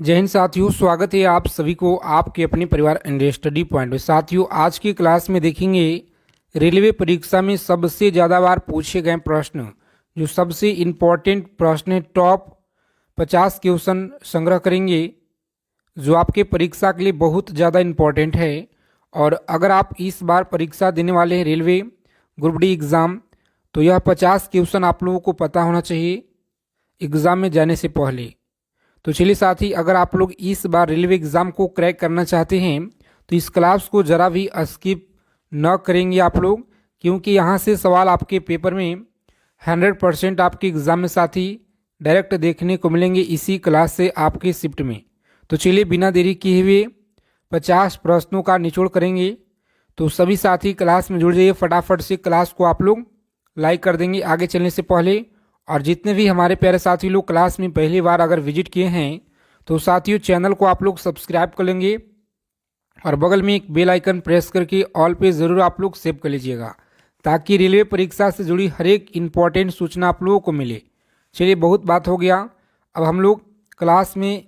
जय हिंद साथियों, स्वागत है आप सभी को आपके अपने परिवार इंडिया स्टडी पॉइंट में। साथियों, आज की क्लास में देखेंगे रेलवे परीक्षा में सबसे ज़्यादा बार पूछे गए प्रश्न, जो सबसे इम्पोर्टेंट प्रश्न है। टॉप 50 क्वेश्चन संग्रह करेंगे जो आपके परीक्षा के लिए बहुत ज़्यादा इम्पोर्टेंट है। और अगर आप इस बार परीक्षा देने वाले हैं रेलवे ग्रुप डी एग्ज़ाम, तो यह 50 क्वेश्चन आप लोगों को पता होना चाहिए एग्ज़ाम में जाने से पहले। तो चलिए साथी, अगर आप लोग इस बार रेलवे एग्ज़ाम को क्रैक करना चाहते हैं तो इस क्लास को ज़रा भी स्किप न करेंगे आप लोग, क्योंकि यहाँ से सवाल आपके पेपर में 100% आपके एग्ज़ाम में साथी डायरेक्ट देखने को मिलेंगे इसी क्लास से आपके शिफ्ट में। तो चलिए बिना देरी किए हुए 50 प्रश्नों का निचोड़ करेंगे। तो सभी साथी क्लास में जुड़ जाइए, फटाफट से क्लास को आप लोग लाइक कर देंगे आगे चलने से पहले। और जितने भी हमारे प्यारे साथी लोग क्लास में पहली बार अगर विजिट किए हैं तो साथियों चैनल को आप लोग सब्सक्राइब कर लेंगे और बगल में एक बेल आइकन प्रेस करके ऑल पे ज़रूर आप लोग सेव कर लीजिएगा, ताकि रेलवे परीक्षा से जुड़ी हर एक इम्पॉर्टेंट सूचना आप लोगों को मिले। चलिए, बहुत बात हो गया, अब हम लोग क्लास में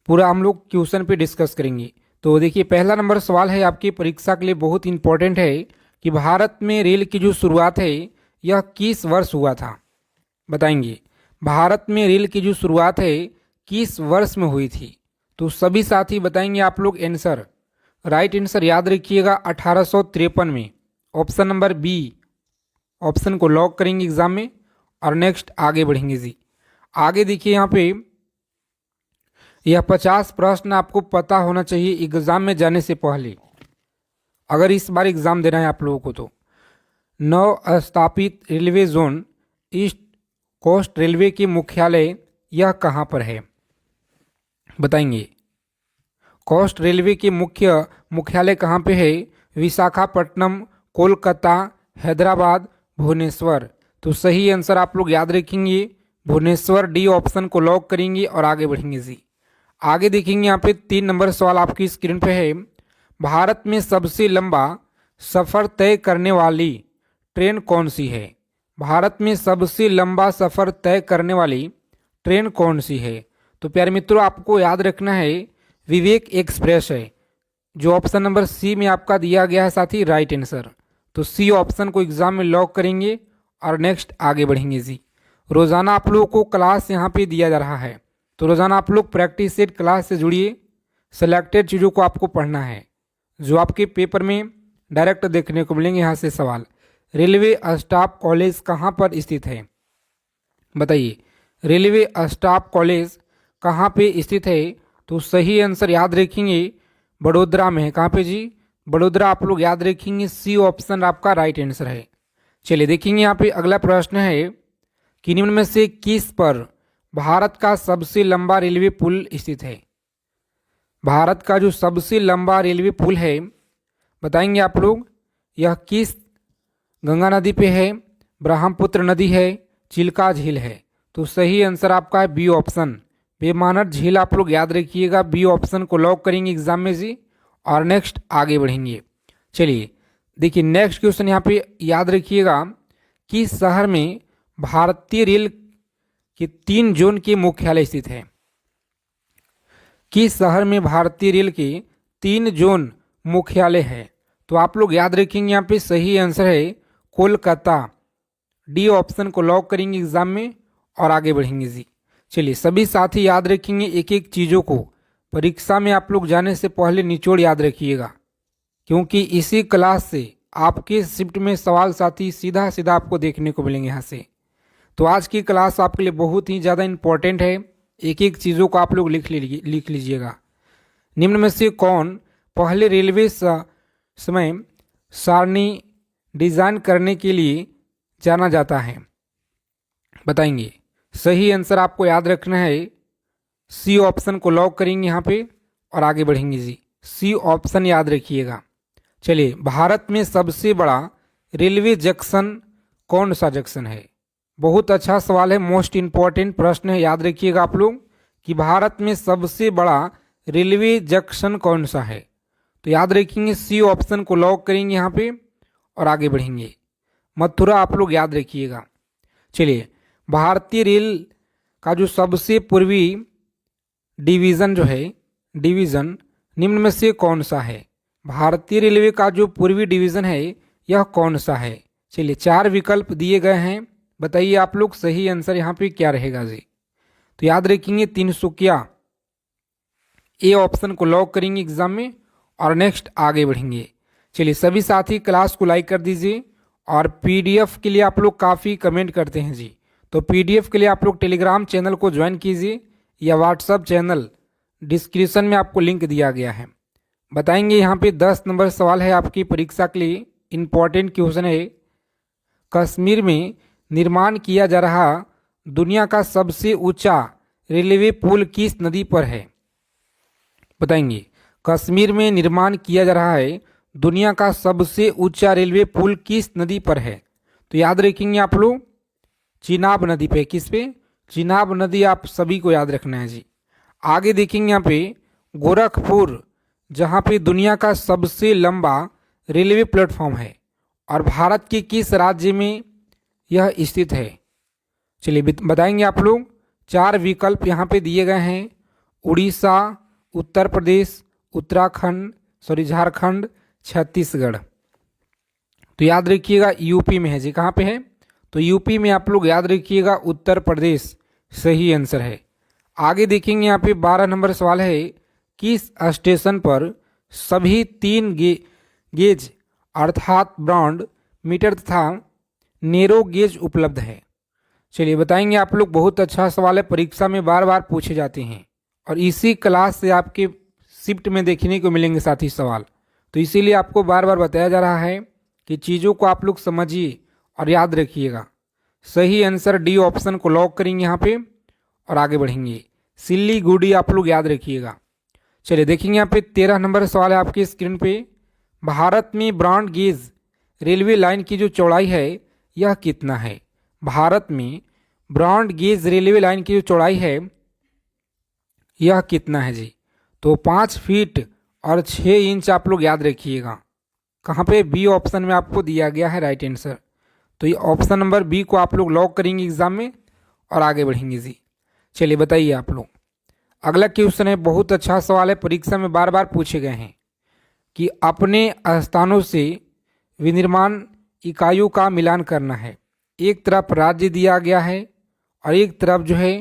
पूरा हम लोग क्वेश्चन पे डिस्कस करेंगे। तो देखिए, पहला नंबर सवाल है आपकी परीक्षा के लिए बहुत इंपॉर्टेंट है कि भारत में रेल की जो शुरुआत है यह किस वर्ष हुआ था। बताएंगे भारत में रेल की जो शुरुआत है किस वर्ष में हुई थी। तो सभी साथी बताएंगे आप लोग आंसर। राइट आंसर याद रखिएगा 1853 में, ऑप्शन नंबर बी ऑप्शन को लॉक करेंगे एग्जाम में। और नेक्स्ट आगे बढ़ेंगे जी। आगे देखिए, यहाँ पे यह 50 प्रश्न आपको पता होना चाहिए एग्जाम में जाने से पहले, अगर इस बार एग्जाम देना है आप लोगों को। तो नव स्थापित railway zone East Coast Railway के मुख्यालय यह कहाँ पर है। बताएंगे कोस्ट रेलवे के मुख्यालय कहाँ पे है। विशाखापट्टनम, कोलकाता, हैदराबाद, भुवनेश्वर। तो सही आंसर आप लोग याद रखेंगे भुवनेश्वर, डी ऑप्शन को लॉक करेंगे और आगे बढ़ेंगे जी। आगे देखेंगे यहाँ पे 3 नंबर सवाल आपकी स्क्रीन पे है। भारत में सबसे लंबा सफर तय करने वाली ट्रेन कौन सी है। भारत में सबसे लंबा सफर तय करने वाली ट्रेन कौन सी है। तो प्यारे मित्रों, आपको याद रखना है विवेक एक्सप्रेस है, जो ऑप्शन नंबर सी में आपका दिया गया है साथी राइट आंसर। तो सी ऑप्शन को एग्जाम में लॉक करेंगे और नेक्स्ट आगे बढ़ेंगे जी। रोजाना आप लोगों को क्लास यहाँ पे दिया जा रहा है, तो रोजाना आप लोग प्रैक्टिस सेट क्लास से जुड़िए। सेलेक्टेड चीज़ों को आपको पढ़ना है जो आपके पेपर में डायरेक्ट देखने को मिलेंगे यहाँ से सवाल। रेलवे स्टाफ कॉलेज कहाँ पर स्थित है। बताइए, रेलवे स्टाफ कॉलेज कहाँ पे स्थित है। तो सही आंसर याद रखेंगे बड़ोदरा में है। कहाँ पे जी, बड़ोदरा आप लोग याद रखेंगे, सी ऑप्शन आपका राइट आंसर है। चलिए देखेंगे यहाँ पे अगला प्रश्न है कि निम्न में से किस पर भारत का सबसे लंबा रेलवे पुल स्थित है। भारत का जो सबसे लंबा रेलवे पुल है, बताएंगे आप लोग, यह किस गंगा नदी पे है, ब्रह्मपुत्र नदी है, चिल्का झील है। तो सही आंसर आपका है बी ऑप्शन, वेमानर झील। आप लोग याद रखिएगा, बी ऑप्शन को लॉक करेंगे एग्जाम में जी और नेक्स्ट आगे बढ़ेंगे। चलिए देखिए, नेक्स्ट क्वेश्चन यहाँ पे याद रखिएगा, किस शहर में भारतीय रेल के 3 जोन के मुख्यालय स्थित है। किस शहर में भारतीय रेल के 3 जोन मुख्यालय है। तो आप लोग याद रखेंगे यहाँ पे सही आंसर है कोलकाता, डी ऑप्शन को लॉक करेंगे एग्जाम में और आगे बढ़ेंगे जी। चलिए सभी साथी याद रखेंगे एक एक चीज़ों को, परीक्षा में आप लोग जाने से पहले निचोड़ याद रखिएगा, क्योंकि इसी क्लास से आपके शिफ्ट में सवाल साथी सीधा सीधा आपको देखने को मिलेंगे यहाँ से। तो आज की क्लास आपके लिए बहुत ही ज़्यादा इंपॉर्टेंट है, एक एक चीज़ों को आप लोग लिख लीजिएगा। निम्न में से कौन पहले रेलवे समय सारणी डिज़ाइन करने के लिए जाना जाता है। बताएंगे सही आंसर आपको याद रखना है, सी ऑप्शन को लॉक करेंगे यहाँ पे और आगे बढ़ेंगे जी। सी ऑप्शन याद रखिएगा। चलिए, भारत में सबसे बड़ा रेलवे जंक्शन कौन सा जंक्शन है। बहुत अच्छा सवाल है, मोस्ट इंपॉर्टेंट प्रश्न है, याद रखिएगा आप लोग कि भारत में सबसे बड़ा रेलवे जंक्शन कौन सा है। तो याद रखेंगे सी ऑप्शन को लॉक करेंगे यहाँ पे और आगे बढ़ेंगे। मथुरा आप लोग याद रखिएगा। चलिए, भारतीय रेल का जो सबसे पूर्वी डिवीज़न जो है, डिवीज़न निम्न में से कौन सा है? भारतीय रेलवे का जो पूर्वी डिवीज़न है यह कौन सा है? चलिए 4 विकल्प दिए गए हैं, बताइए आप लोग सही आंसर यहाँ पे क्या रहेगा जी। तो याद रखेंगे तिनसुकिया, ए ऑप्शन को लॉक करेंगे एग्जाम में और नेक्स्ट आगे बढ़ेंगे। चलिए सभी साथी क्लास को लाइक कर दीजिए और पीडीएफ के लिए आप लोग काफ़ी कमेंट करते हैं जी, तो पीडीएफ के लिए आप लोग टेलीग्राम चैनल को ज्वाइन कीजिए या व्हाट्सएप चैनल, डिस्क्रिप्शन में आपको लिंक दिया गया है। बताएंगे यहाँ पे 10 नंबर सवाल है आपकी परीक्षा के लिए, इम्पॉर्टेंट क्वेश्चन है। कश्मीर में निर्माण किया जा रहा दुनिया का सबसे ऊंचा रेलवे पुल किस नदी पर है? बताएंगे कश्मीर में निर्माण किया जा रहा है दुनिया का सबसे ऊंचा रेलवे पुल किस नदी पर है? तो याद रखेंगे आप लोग चिनाब नदी पे। किस पे? चिनाब नदी, आप सभी को याद रखना है जी। आगे देखेंगे यहाँ पे गोरखपुर, जहाँ पे दुनिया का सबसे लंबा रेलवे प्लेटफॉर्म है और भारत के किस राज्य में यह स्थित है? चलिए बताएंगे आप लोग। 4 विकल्प यहाँ पे दिए गए हैं, उड़ीसा, उत्तर प्रदेश, उत्तराखंड, झारखंड, छत्तीसगढ़। तो याद रखिएगा यूपी में है जी। कहाँ पे है? तो यूपी में आप लोग याद रखिएगा उत्तर प्रदेश सही आंसर है। आगे देखेंगे यहाँ पे 12 नंबर सवाल है, किस स्टेशन पर सभी 3 गेज अर्थात ब्रॉड मीटर तथा नेरो गेज उपलब्ध है? चलिए बताएंगे आप लोग। बहुत अच्छा सवाल है, परीक्षा में बार बार पूछे जाते हैं और इसी क्लास से आपके शिफ्ट में देखने को मिलेंगे साथी सवाल, तो इसीलिए आपको बार बार बताया जा रहा है कि चीज़ों को आप लोग समझिए और याद रखिएगा। सही आंसर डी ऑप्शन को लॉक करेंगे यहाँ पे और आगे बढ़ेंगे। सिल्लीगुड़ी आप लोग याद रखिएगा। चलिए देखेंगे यहाँ पे 13 नंबर सवाल है आपकी स्क्रीन पे। भारत में ब्रॉड गेज रेलवे लाइन की जो चौड़ाई है यह कितना है? भारत में ब्रॉड गेज रेलवे लाइन की जो चौड़ाई है यह कितना है जी? तो 5 फीट और 6 इंच आप लोग याद रखिएगा। कहाँ पे? बी ऑप्शन में आपको दिया गया है राइट आंसर। तो ये ऑप्शन नंबर बी को आप लोग लॉक करेंगे एग्जाम में और आगे बढ़ेंगे जी। चलिए बताइए आप लोग। अगला क्वेश्चन है, बहुत अच्छा सवाल है, परीक्षा में बार बार पूछे गए हैं कि अपने स्थानों से विनिर्माण इकाइयों का मिलान करना है। एक तरफ राज्य दिया गया है और एक तरफ जो है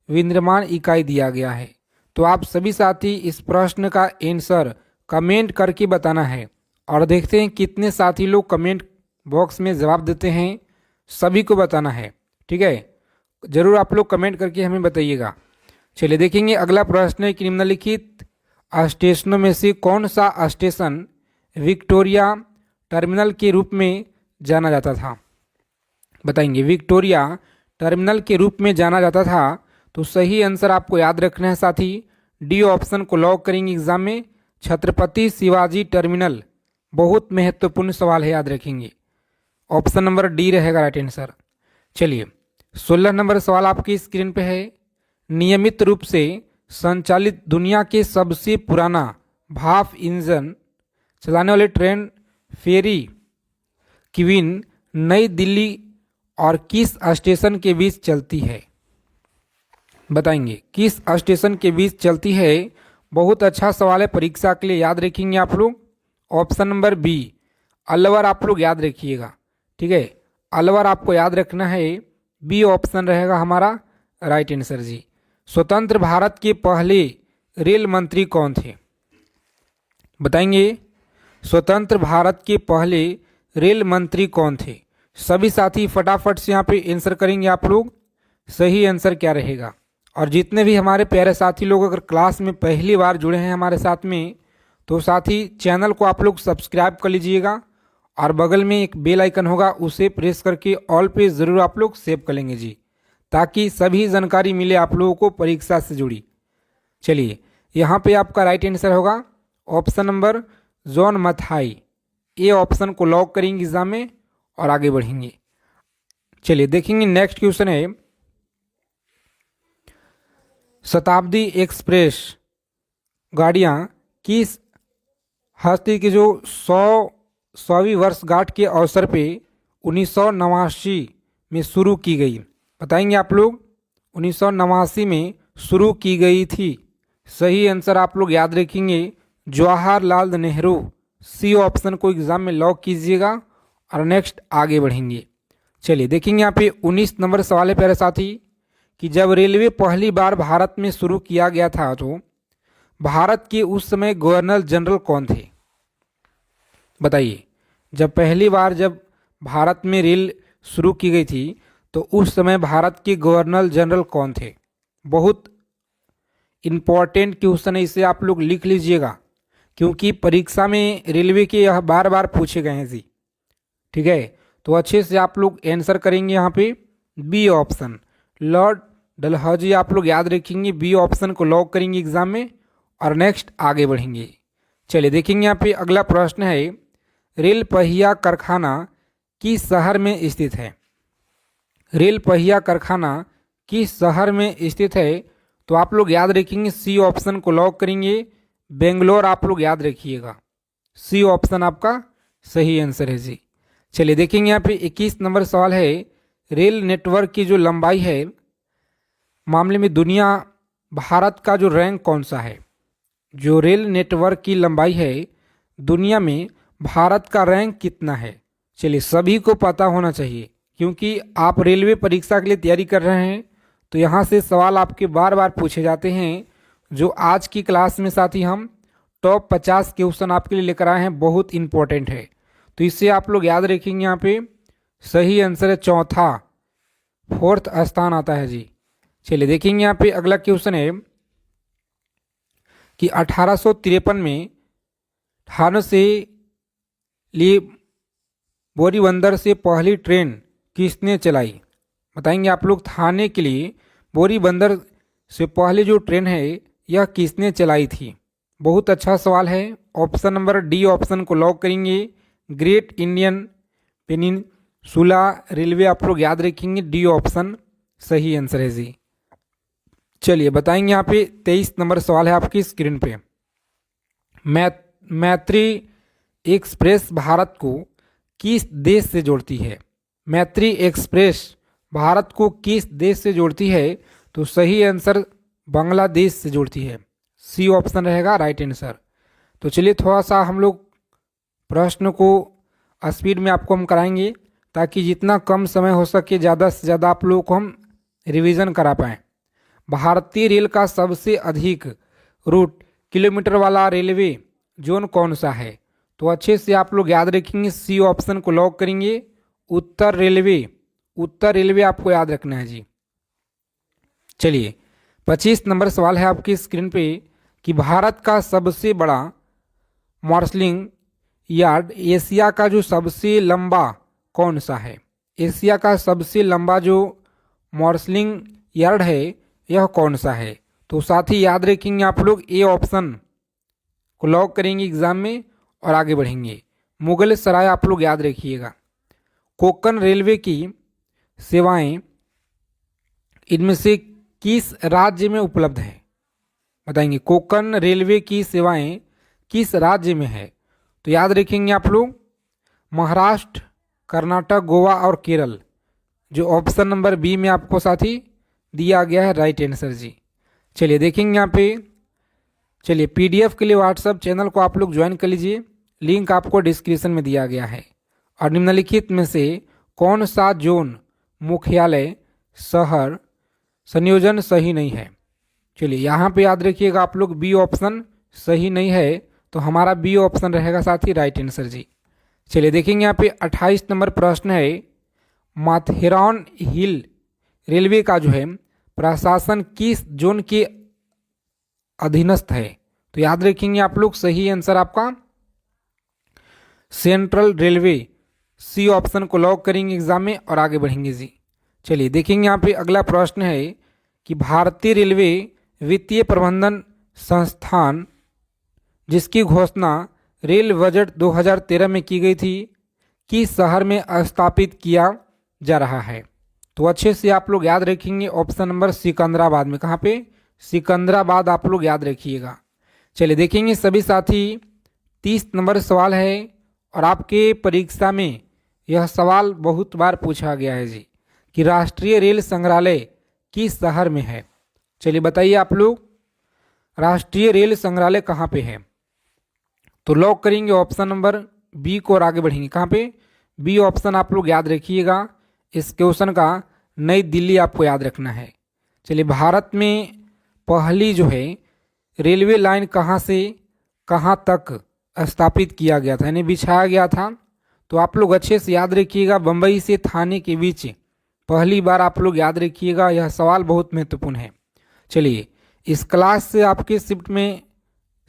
विनिर्माण इकाई दिया गया है। तो आप सभी साथी इस प्रश्न का आंसर कमेंट करके बताना है और देखते हैं कितने साथी लोग कमेंट बॉक्स में जवाब देते हैं, सभी को बताना है। ठीक है, जरूर आप लोग कमेंट करके हमें बताइएगा। चलिए देखेंगे अगला प्रश्न है कि निम्नलिखित स्टेशनों में से कौन सा स्टेशन विक्टोरिया टर्मिनल के रूप में जाना जाता था? बताएंगे विक्टोरिया टर्मिनल के रूप में जाना जाता था। तो सही आंसर आपको याद रखना है साथी, डी ऑप्शन को लॉक करेंगे एग्जाम में, छत्रपति शिवाजी टर्मिनल। बहुत महत्वपूर्ण सवाल है, याद रखेंगे। ऑप्शन नंबर डी रहेगा राइट आंसर। चलिए 16 नंबर सवाल आपकी स्क्रीन पे है, नियमित रूप से संचालित दुनिया के सबसे पुराना भाप इंजन चलाने वाले ट्रेन फेरी क्वीन नई दिल्ली और किस स्टेशन के बीच चलती है? बताएंगे किस स्टेशन के बीच चलती है? बहुत अच्छा सवाल है, परीक्षा के लिए याद रखेंगे आप लोग। ऑप्शन नंबर बी अलवर आप लोग याद रखिएगा। ठीक है, अलवर आपको याद रखना है, बी ऑप्शन रहेगा हमारा राइट आंसर जी। स्वतंत्र भारत के पहले रेल मंत्री कौन थे? बताएंगे स्वतंत्र भारत के पहले रेल मंत्री कौन थे? सभी साथी फटाफट से यहाँ पे आंसर करेंगे आप लोग, सही आंसर क्या रहेगा। और जितने भी हमारे प्यारे साथी लोग अगर क्लास में पहली बार जुड़े हैं हमारे साथ में, तो साथी चैनल को आप लोग सब्सक्राइब कर लीजिएगा और बगल में एक बेल आइकन होगा, उसे प्रेस करके ऑल पे ज़रूर आप लोग सेव कर लेंगे जी, ताकि सभी जानकारी मिले आप लोगों को परीक्षा से जुड़ी। चलिए यहाँ पे आपका राइट आंसर होगा option number John Mathai, A option को लॉक करेंगे एग्जाम में और आगे बढ़ेंगे। चलिए देखेंगे नेक्स्ट क्वेश्चन है, शताब्दी एक्सप्रेस गाड़ियाँ किस हस्ती की जो 100वीं वर्षगांठ के अवसर पे 1989 में शुरू की गई? बताएंगे आप लोग 1989 में शुरू की गई थी सही आंसर आप लोग याद रखेंगे जवाहरलाल नेहरू। सी ऑप्शन को एग्जाम में लॉक कीजिएगा और नेक्स्ट आगे बढ़ेंगे। चलिए देखेंगे यहाँ पे 19 नंबर सवाल है प्यारे साथी कि जब रेलवे पहली बार भारत में शुरू किया गया था तो भारत के उस समय गवर्नर जनरल कौन थे? बताइए, जब पहली बार जब भारत में रेल शुरू की गई थी तो उस समय भारत के गवर्नर जनरल कौन थे? बहुत इम्पॉर्टेंट क्वेश्चन है, इसे आप लोग लिख लीजिएगा क्योंकि परीक्षा में रेलवे के यह बार बार पूछे गए हैं जी। ठीक है, तो अच्छे से आप लोग आंसर करेंगे यहाँ पे बी ऑप्शन, लॉर्ड डलहौजी आप लोग याद रखेंगे, बी ऑप्शन को लॉक करेंगे एग्जाम में और नेक्स्ट आगे बढ़ेंगे। चलिए देखेंगे यहाँ पे अगला प्रश्न है, रेल पहिया कारखाना किस शहर में स्थित है? रेल पहिया कारखाना किस शहर में स्थित है? तो आप लोग याद रखेंगे सी ऑप्शन को लॉक करेंगे, बेंगलोर आप लोग याद रखिएगा। सी ऑप्शन आपका सही आंसर है जी। चलिए देखेंगे यहाँ पे 21 नंबर सवाल है, रेल नेटवर्क की जो लंबाई है मामले में दुनिया भारत का जो रैंक कौन सा है? जो रेल नेटवर्क की लंबाई है दुनिया में भारत का रैंक कितना है? चलिए सभी को पता होना चाहिए क्योंकि आप रेलवे परीक्षा के लिए तैयारी कर रहे हैं तो यहाँ से सवाल आपके बार बार पूछे जाते हैं। जो आज की क्लास में साथी हम टॉप 50 क्वेश्चन आपके लिए लेकर आए हैं, बहुत इंपॉर्टेंट है, तो इससे आप लोग याद रखेंगे। यहाँ पे सही आंसर है चौथा, 4th स्थान आता है जी। चलिए देखेंगे यहाँ पे अगला क्वेश्चन है कि 1853 में थाने से लिए बोरीबंदर से पहली ट्रेन किसने चलाई? बताएंगे आप लोग, थाने के लिए बोरीबंदर से पहले जो ट्रेन है यह किसने चलाई थी? बहुत अच्छा सवाल है। ऑप्शन नंबर डी ऑप्शन को लॉक करेंगे, ग्रेट इंडियन पेनिनसुला रेलवे आप लोग याद रखेंगे, डी ऑप्शन सही आंसर है जी। चलिए बताएंगे यहाँ पे 23 नंबर सवाल है आपकी स्क्रीन पे, मैत्री एक्सप्रेस भारत को किस देश से जोड़ती है? मैत्री एक्सप्रेस भारत को किस देश से जोड़ती है? तो सही आंसर बांग्लादेश से जोड़ती है, सी ऑप्शन रहेगा राइट आंसर। तो चलिए थोड़ा सा हम लोग प्रश्न को स्पीड में आपको हम कराएंगे ताकि जितना कम समय हो सके ज़्यादा से ज़्यादा आप लोगों को हम रिवीजन करा पाएँ। भारतीय रेल का सबसे अधिक रूट किलोमीटर वाला रेलवे जोन कौन सा है? तो अच्छे से आप लोग याद रखेंगे, सी ऑप्शन को लॉक करेंगे, उत्तर रेलवे। उत्तर रेलवे आपको याद रखना है जी। चलिए 25 नंबर सवाल है आपकी स्क्रीन पे कि भारत का सबसे बड़ा मार्शलिंग यार्ड एशिया का जो सबसे लंबा कौन सा है? एशिया का सबसे लंबा जो मार्शलिंग यार्ड है यह कौन सा है? तो साथ ही याद रखेंगे आप लोग, ए ऑप्शन को लॉक करेंगे एग्जाम में और आगे बढ़ेंगे। मुगल सराय आप लोग याद रखिएगा। कोंकण रेलवे की सेवाएं इनमें से किस राज्य में उपलब्ध है? बताएंगे, कोंकण रेलवे की सेवाएं किस राज्य में है? तो याद रखेंगे आप लोग, महाराष्ट्र, कर्नाटक, गोवा और केरल, जो ऑप्शन नंबर बी में आपको साथी दिया गया है राइट आंसर जी। चलिए देखेंगे यहाँ पे, चलिए पीडीएफ के लिए व्हाट्सएप चैनल को आप लोग ज्वाइन कर लीजिए, लिंक आपको डिस्क्रिप्शन में दिया गया है। और निम्नलिखित में से कौन सा जोन मुख्यालय शहर संयोजन सही नहीं है? चलिए यहाँ पे याद रखिएगा आप लोग, बी ऑप्शन सही नहीं है, तो हमारा बी ऑप्शन रहेगा साथी राइट आंसर जी। चलिए देखेंगे यहाँ पे 28 नंबर प्रश्न है, माथेरान हिल रेलवे का जो है प्रशासन किस जोन के अधीनस्थ है? तो याद रखेंगे आप लोग, सही आंसर आपका सेंट्रल रेलवे, सी ऑप्शन को लॉक करेंगे एग्जाम में और आगे बढ़ेंगे जी। चलिए देखेंगे यहाँ पे अगला प्रश्न है कि भारतीय रेलवे वित्तीय प्रबंधन संस्थान जिसकी घोषणा रेल बजट 2013 में की गई थी किस शहर में स्थापित किया जा रहा है? तो अच्छे से आप लोग याद रखेंगे, ऑप्शन नंबर सिकंदराबाद में। कहाँ पे? सिकंदराबाद आप लोग याद रखिएगा। चलिए देखेंगे सभी साथी, 30 नंबर सवाल है और आपके परीक्षा में यह सवाल बहुत बार पूछा गया है जी कि राष्ट्रीय रेल संग्रहालय किस शहर में है? चलिए बताइए आप लोग, राष्ट्रीय रेल संग्रहालय कहाँ पे है? तो लॉक करेंगे ऑप्शन नंबर बी को और आगे बढ़ेंगे। कहाँ पे? बी ऑप्शन आप लोग याद रखिएगा। इस क्वेश्चन का नई दिल्ली आपको याद रखना है। चलिए, भारत में पहली जो है रेलवे लाइन कहाँ से कहाँ तक स्थापित किया गया था, यानी बिछाया गया था? तो आप लोग अच्छे से याद रखिएगा, बम्बई से थाने के बीच पहली बार आप लोग याद रखिएगा। यह सवाल बहुत महत्वपूर्ण है। चलिए, इस क्लास से आपके शिफ्ट में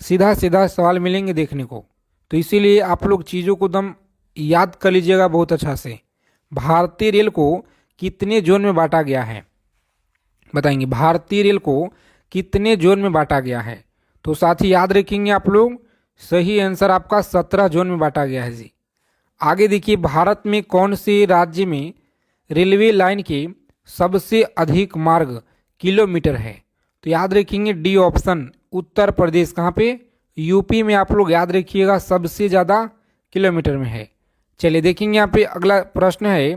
सीधा सीधा सवाल मिलेंगे देखने को, तो इसीलिए आप लोग चीज़ों को दम याद कर लीजिएगा बहुत अच्छा से। भारतीय रेल को कितने जोन में बांटा गया है? बताएंगे भारतीय रेल को कितने जोन में बांटा गया है? तो साथ ही याद रखेंगे आप लोग, सही आंसर आपका 17 जोन में बांटा गया है जी। आगे देखिए, भारत में कौन से राज्य में रेलवे लाइन के सबसे अधिक मार्ग किलोमीटर है? तो याद रखेंगे डी ऑप्शन, उत्तर प्रदेश। कहाँ पे? यूपी में आप लोग याद रखिएगा सबसे ज़्यादा किलोमीटर में है। चलिए देखेंगे यहाँ पे अगला प्रश्न है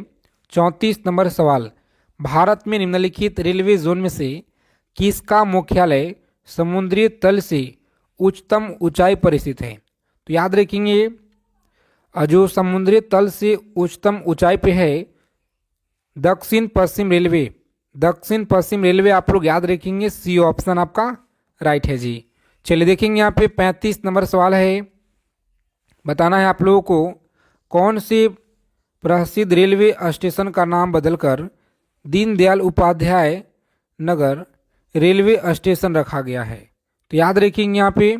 34 नंबर सवाल। भारत में निम्नलिखित रेलवे जोन में से किसका मुख्यालय समुद्री तल से उच्चतम ऊंचाई पर स्थित है? तो याद रखेंगे जो समुद्री तल से उच्चतम ऊंचाई पे है दक्षिण पश्चिम रेलवे। दक्षिण पश्चिम रेलवे आप लोग याद रखेंगे, सी ऑप्शन आपका राइट है जी। चलिए देखेंगे यहाँ पे 35 नंबर सवाल है। बताना है आप लोगों को कौन से प्रसिद्ध रेलवे स्टेशन का नाम बदलकर दीनदयाल उपाध्याय नगर रेलवे स्टेशन रखा गया है? तो याद रखेंगे यहाँ पे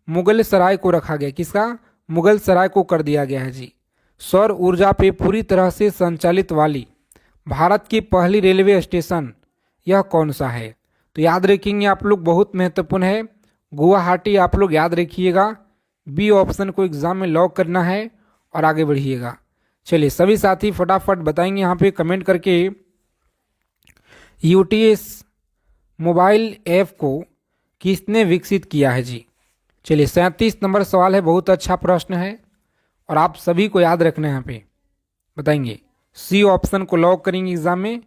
मुगल सराय को रखा गया। किसका? मुगल सराय को कर दिया गया है जी। सौर ऊर्जा पे पूरी तरह से संचालित वाली भारत की पहली रेलवे स्टेशन यह कौन सा है? तो याद रखेंगे आप लोग, बहुत महत्वपूर्ण है, गुवाहाटी आप लोग याद रखिएगा। बी ऑप्शन को एग्जाम में लॉक करना है और आगे बढ़िएगा। चलिए सभी साथी फटाफट बताएंगे यहाँ पे कमेंट करके, यूटीएस मोबाइल ऐप को किसने विकसित किया है जी? चलिए 37 नंबर सवाल है, बहुत अच्छा प्रश्न है और आप सभी को याद रखना है। यहाँ पे बताएंगे सी ऑप्शन को लॉक करेंगे एग्जाम में।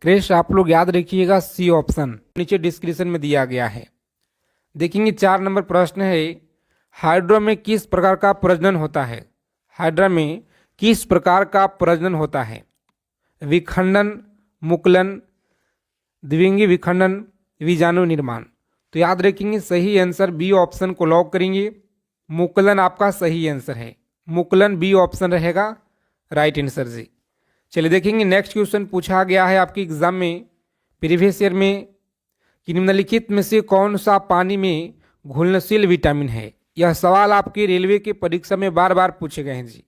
क्रेश आप लोग याद रखिएगा, सी ऑप्शन नीचे डिस्क्रिप्शन में दिया गया है। देखेंगे 4 नंबर प्रश्न है, हाइड्रा में किस प्रकार का प्रजनन होता है? हाइड्रा में किस प्रकार का प्रजनन होता है? विखंडन, मुकुलन, द्विलिंगी विखंडन, बीजाणु निर्माण? तो याद रखेंगे सही आंसर बी ऑप्शन को लॉक करेंगे। मुकुलन आपका सही आंसर है, मुकुलन बी ऑप्शन रहेगा राइट आंसर जी। चलिए देखेंगे नेक्स्ट क्वेश्चन पूछा गया है आपके एग्जाम में प्रीवियस ईयर में कि निम्नलिखित में से कौन सा पानी में घुलनशील विटामिन है? यह सवाल आपके रेलवे के परीक्षा में बार बार पूछे गए हैं जी।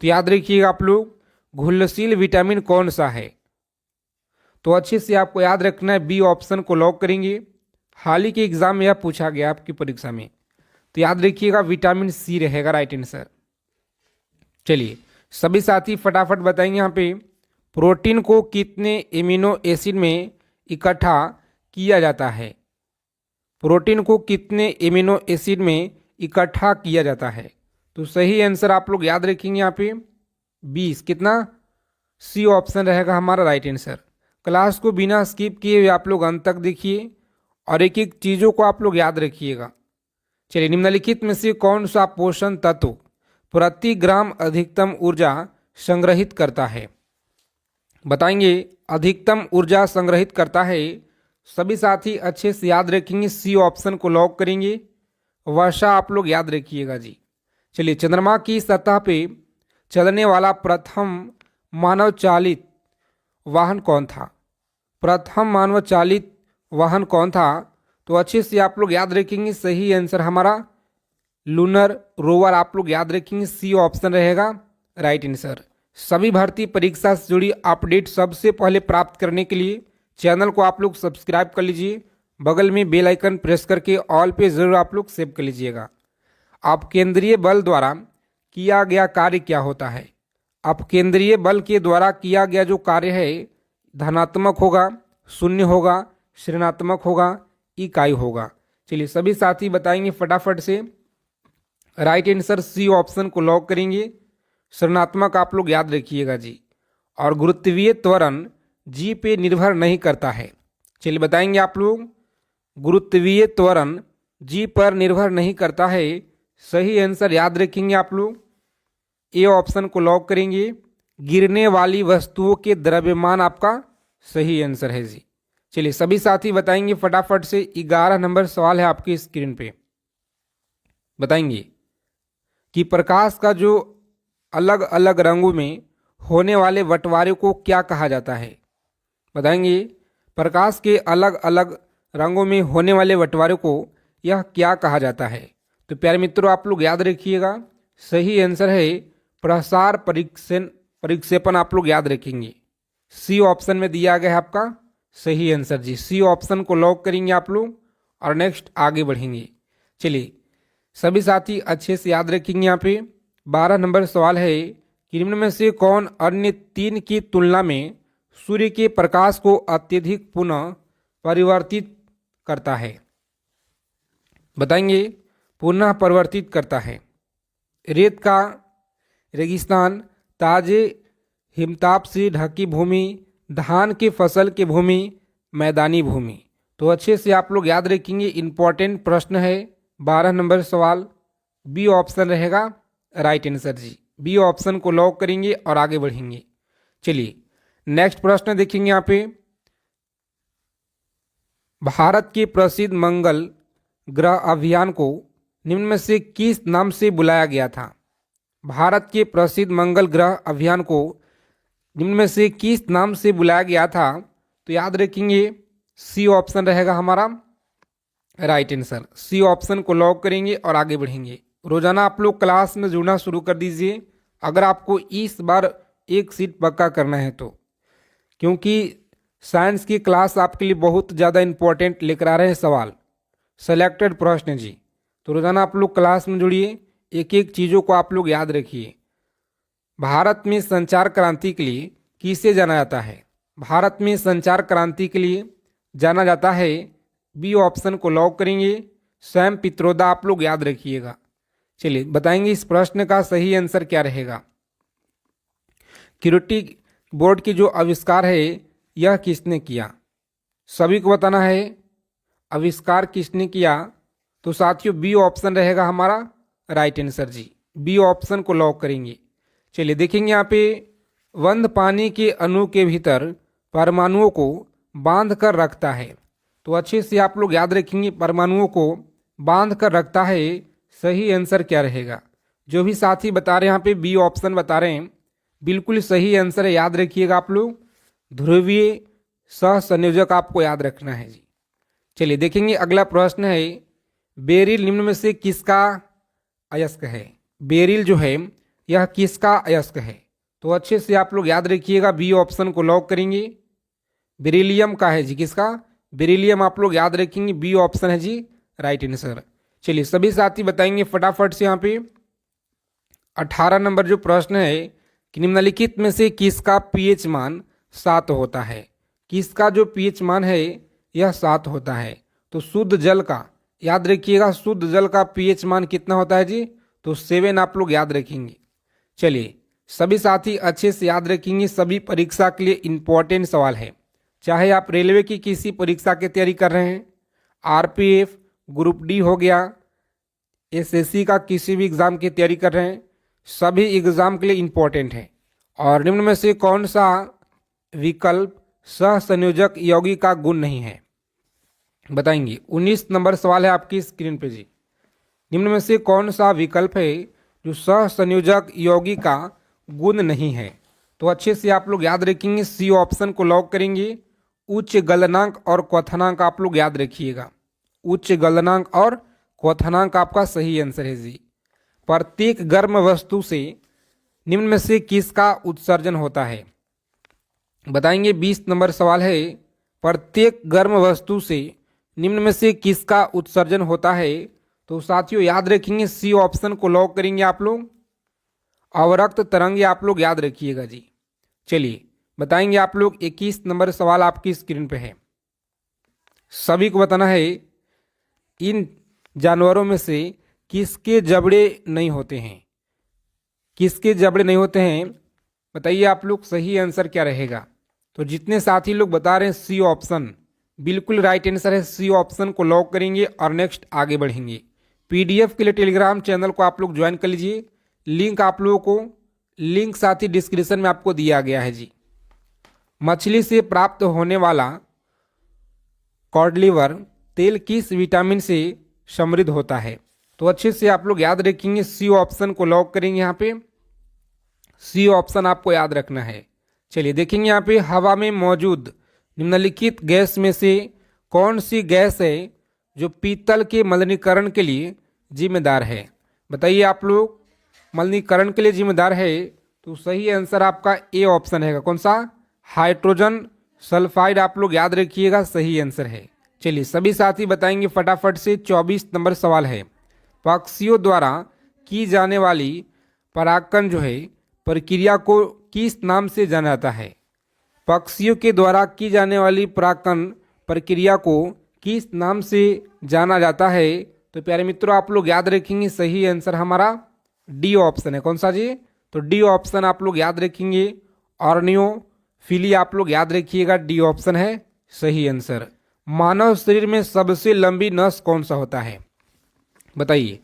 तो याद रखिएगा आप लोग, घुलनशील विटामिन कौन सा है? तो अच्छे से आपको याद रखना है, बी ऑप्शन को लॉक करेंगे। हाल ही के एग्जाम में यह पूछा गया आपकी परीक्षा में, तो याद रखिएगा विटामिन सी रहेगा राइट आंसर। चलिए सभी साथी फटाफट बताएंगे यहाँ पे, प्रोटीन को कितने एमिनो एसिड में इकट्ठा किया जाता है? प्रोटीन को कितने एमिनो एसिड में इकट्ठा किया जाता है? तो सही आंसर आप लोग याद रखेंगे यहाँ पे 20। कितना? सी ऑप्शन रहेगा हमारा राइट आंसर। क्लास को बिना स्किप किए हुए आप लोग अंत तक देखिए और एक एक चीज़ों को आप लोग याद रखिएगा। चलिए, निम्नलिखित में से कौन सा पोषण तत्व प्रति ग्राम अधिकतम ऊर्जा संग्रहित करता है? बताएंगे अधिकतम ऊर्जा संग्रहित करता है। सभी साथी अच्छे से याद रखेंगे, सी ऑप्शन को लॉक करेंगे। वर्षा आप लोग याद रखिएगा जी। चलिए, चंद्रमा की सतह पे चलने वाला प्रथम मानव चालित वाहन कौन था? प्रथम मानव चालित वाहन कौन था? तो अच्छे से आप लोग याद रखेंगे, सही आंसर हमारा लूनर रोवर आप लोग याद रखेंगे, सी ऑप्शन रहेगा राइट आंसर। सभी भर्ती परीक्षा से जुड़ी अपडेट सबसे पहले प्राप्त करने के लिए चैनल को आप लोग सब्सक्राइब कर लीजिए, बगल में बेल आइकन प्रेस करके ऑल पे जरूर आप लोग सेव कर लीजिएगा। अब केंद्रीय बल द्वारा किया गया कार्य क्या होता है? अब केंद्रीय बल के द्वारा किया गया जो कार्य है धनात्मक होगा, शून्य होगा, ऋणात्मक होगा, इकाई होगा? चलिए सभी साथी बताएंगे फटाफट से। राइट आंसर सी ऑप्शन को लॉक करेंगे। ऋणात्मक आप लोग याद रखिएगा जी। और गुरुत्वीय त्वरण जी पे निर्भर नहीं करता है। चलिए बताएंगे आप लोग, गुरुत्वीय त्वरण जी पर निर्भर नहीं करता है। सही आंसर याद रखेंगे आप लोग, ए ऑप्शन को लॉक करेंगे। गिरने वाली वस्तुओं के द्रव्यमान आपका सही आंसर है जी। चलिए सभी साथी बताएंगे फटाफट से। 11 नंबर सवाल है आपकी स्क्रीन पे। बताएंगे कि प्रकाश का जो अलग अलग रंगों में होने वाले बंटवारे को क्या कहा जाता है। बताएंगे प्रकाश के अलग अलग रंगों में होने वाले बंटवारे को यह क्या कहा जाता है। तो प्यारे मित्रों आप लोग याद रखिएगा, सही आंसर है प्रसार परिक्षेपण। आप लोग याद रखेंगे, सी ऑप्शन में दिया गया है आपका सही आंसर जी। सी ऑप्शन को लॉक करेंगे आप लोग और नेक्स्ट आगे बढ़ेंगे। चलिए सभी साथी अच्छे से याद रखेंगे। यहाँ पे 12 नंबर सवाल है कि निम्न में से कौन अन्य 3 की तुलना में सूर्य के प्रकाश को अत्यधिक पुनः परिवर्तित करता है। बताएंगे पुनः परिवर्तित करता है। रेत का रेगिस्तान, ताजे हिमताप से ढकी भूमि, धान की फसल की भूमि, मैदानी भूमि। तो अच्छे से आप लोग याद रखेंगे, इंपॉर्टेंट प्रश्न है 12 नंबर सवाल। बी ऑप्शन रहेगा राइट आंसर जी। बी ऑप्शन को लॉक करेंगे और आगे बढ़ेंगे। चलिए नेक्स्ट प्रश्न देखेंगे यहाँ पे। भारत के प्रसिद्ध मंगल ग्रह अभियान को निम्न में से किस नाम से बुलाया गया था। भारत के प्रसिद्ध मंगल ग्रह अभियान को निम्न में से किस नाम से बुलाया गया था। तो याद रखेंगे सी ऑप्शन रहेगा हमारा राइट आंसर। सी ऑप्शन को लॉक करेंगे और आगे बढ़ेंगे। रोजाना आप लोग क्लास में जुड़ना शुरू कर दीजिए अगर आपको इस बार एक सीट पक्का करना है तो, क्योंकि साइंस की क्लास आपके लिए बहुत ज़्यादा इंपॉर्टेंट लेकर आ रहे हैं सवाल, सेलेक्टेड प्रश्न जी। तो रोजाना आप लोग क्लास में जुड़िए, एक एक चीज़ों को आप लोग याद रखिए। भारत में संचार क्रांति के लिए किसे जाना जाता है। भारत में संचार क्रांति के लिए जाना जाता है, बी ऑप्शन को लॉक करेंगे सैम पित्रोदा। आप लोग याद रखिएगा। चलिए बताएंगे इस प्रश्न का सही आंसर क्या रहेगा। क्यूरिटी बोर्ड की जो आविष्कार है यह किसने किया। सभी को बताना है आविष्कार किसने किया। तो साथियों बी ऑप्शन रहेगा हमारा राइट आंसर जी। बी ऑप्शन को लॉक करेंगे। चलिए देखेंगे यहाँ पे, बंद पानी के अणु के भीतर परमाणुओं को बांध कर रखता है। तो अच्छे से आप लोग याद रखेंगे, परमाणुओं को बांध कर रखता है। सही आंसर क्या रहेगा। जो भी साथी बता रहे हैं यहाँ पे बी ऑप्शन बता रहे हैं, बिल्कुल सही आंसर है, याद रखिएगा आप लोग। ध्रुवीय सह संयोजक आपको याद रखना है जी। चलिए देखेंगे अगला प्रश्न है, बेरिल निम्न में से किसका अयस्क है। बेरिल जो है यह किसका अयस्क है। तो अच्छे से आप लोग याद रखिएगा, बी ऑप्शन को लॉक करेंगे। बेरिलियम का है जी, किसका, बेरिलियम आप लोग याद रखेंगे, बी ऑप्शन है जी राइट आंसर। चलिए सभी साथी बताएंगे फटाफट से। यहाँ पे 18 नंबर जो प्रश्न है कि निम्नलिखित में से किसका पीएच मान 7 होता है। किसका जो पीएच मान है यह 7 होता है। तो शुद्ध जल का याद रखिएगा, शुद्ध जल का पीएच मान कितना होता है जी। तो 7 आप लोग याद रखेंगे। चलिए सभी साथी अच्छे से याद रखेंगे, सभी परीक्षा के लिए इंपॉर्टेंट सवाल है। चाहे आप रेलवे की किसी परीक्षा की तैयारी कर रहे हैं, आरपीएफ, ग्रुप डी हो गया, एसएससी का किसी भी एग्ज़ाम की तैयारी कर रहे हैं, सभी एग्ज़ाम के लिए इंपॉर्टेंट है। और निम्न में से कौन सा विकल्प सह संयोजक यौगिक का गुण नहीं है। बताएंगे 19 नंबर सवाल है आपकी स्क्रीन पे जी। निम्न में से कौन सा विकल्प है जो सह संयोजक यौगिक का गुण नहीं है। तो अच्छे से आप लोग याद रखेंगे, सी ऑप्शन को लॉक करेंगे। उच्च गलनांक और क्वथनांक आप लोग याद रखिएगा। उच्च गलनांक और क्वथनांक आपका सही आंसर है जी। प्रत्येक गर्म वस्तु से निम्न में से किसका उत्सर्जन होता है। बताएंगे 20 नंबर सवाल है, प्रत्येक गर्म वस्तु से निम्न में से किसका उत्सर्जन होता है। तो साथियों याद रखेंगे, सी ऑप्शन को लॉक करेंगे आप लोग। अवरक्त तरंगे आप लोग याद रखिएगा जी। चलिए बताएंगे आप लोग 21 नंबर सवाल आपकी स्क्रीन पे है। सभी को बताना है, इन जानवरों में से किसके जबड़े नहीं होते हैं। किसके जबड़े नहीं होते हैं बताइए आप लोग, सही आंसर क्या रहेगा। तो जितने साथी लोग बता रहे हैं सी ऑप्शन, बिल्कुल राइट आंसर है, सी ऑप्शन को लॉक करेंगे और नेक्स्ट आगे बढ़ेंगे। पीडीएफ के लिए टेलीग्राम चैनल को आप लोग ज्वाइन कर लीजिए, लिंक आप लोगों को लिंक साथ ही डिस्क्रिप्शन में आपको दिया गया है जी। मछली से प्राप्त होने वाला कॉड लिवर तेल किस विटामिन से समृद्ध होता है? तो अच्छे से आप लोग याद रखेंगे, सी ऑप्शन को लॉक करेंगे। यहाँ पे सी ऑप्शन आपको याद रखना है। चलिए देखेंगे यहाँ पे, हवा में मौजूद निम्नलिखित गैस में से कौन सी गैस है जो पीतल के मलिनीकरण के लिए जिम्मेदार है? बताइए आप लोग, मलिनीकरण के लिए जिम्मेदार है तो सही आंसर आपका ए ऑप्शन है। कौन सा? हाइड्रोजन सल्फाइड आप लोग याद रखिएगा, सही आंसर है। चलिए सभी साथी बताएंगे फटाफट से। 24 नंबर सवाल है, पक्षियों द्वारा की जाने वाली परागकण जो है प्रक्रिया को किस नाम से जाना जाता है? पक्षियों के द्वारा की जाने वाली परागकण प्रक्रिया को किस नाम से जाना जाता है? तो प्यारे मित्रों आप लोग याद रखेंगे, सही आंसर हमारा डी ऑप्शन है। कौन सा जी? तो डी ऑप्शन आप लोग याद रखेंगे। ऑर्नियोफिली आप लोग याद रखिएगा, डी ऑप्शन है सही आंसर। मानव शरीर में सबसे लंबी नस कौन सा होता है? बताइए,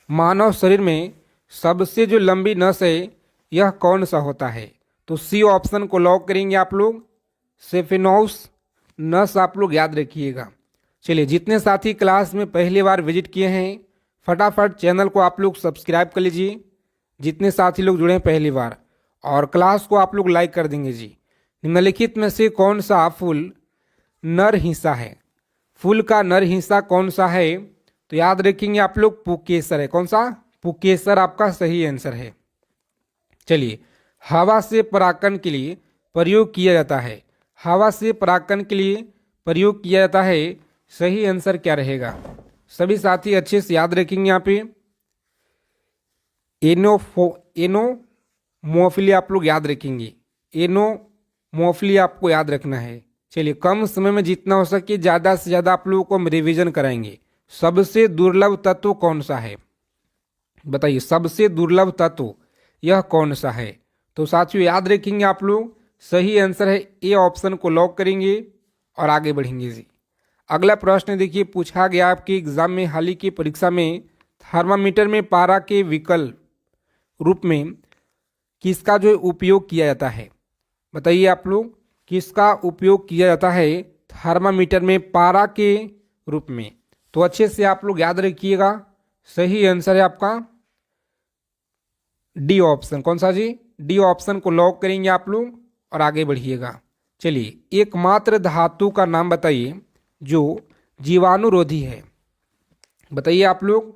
मानव शरीर में सबसे जो लंबी नस है यह कौन सा होता है? तो सी ऑप्शन को लॉक करेंगे आप लोग, सेफेनोस नस आप लोग याद रखिएगा। चलिए जितने साथी क्लास में पहली बार विजिट किए हैं फटाफट चैनल को आप लोग सब्सक्राइब कर लीजिए, जितने साथी लोग जुड़े हैं पहली बार, और क्लास को आप लोग लाइक कर देंगे जी। निम्नलिखित में से कौन सा फूल नर हिस्सा है? फूल का नर हिस्सा कौन सा है? तो याद रखेंगे आप लोग, पुकेसर है। कौन सा? पुकेसर आपका सही आंसर है। चलिए, हवा से परागकण के लिए प्रयोग किया जाता है। हवा से परागकण के लिए प्रयोग किया जाता है, सही आंसर क्या रहेगा? सभी साथी अच्छे से याद रखेंगे। यहाँ पे एनोमोफिली आप लोग याद रखेंगे, एनोमोफिली आपको याद रखना है। चलिए कम समय में जितना हो सके ज़्यादा से ज़्यादा आप लोगों को हम रिविजन कराएंगे। सबसे दुर्लभ तत्व कौन सा है? बताइए, सबसे दुर्लभ तत्व यह कौन सा है? तो साथियों याद रखेंगे आप लोग, सही आंसर है ए ऑप्शन को लॉक करेंगे और आगे बढ़ेंगे जी। अगला प्रश्न देखिए, पूछा गया आपके एग्जाम में, हाल ही की परीक्षा में, थर्मामीटर में पारा के विकल्प रूप में किसका जो उपयोग किया जाता है? बताइए आप लोग, किसका उपयोग किया जाता है थर्मामीटर में पारा के रूप में? तो अच्छे से आप लोग याद रखिएगा, सही आंसर है आपका डी ऑप्शन। कौन सा जी? डी ऑप्शन को लॉक करेंगे आप लोग और आगे बढ़िएगा। चलिए, एकमात्र धातु का नाम बताइए जो जीवाणुरोधी है। बताइए आप लोग,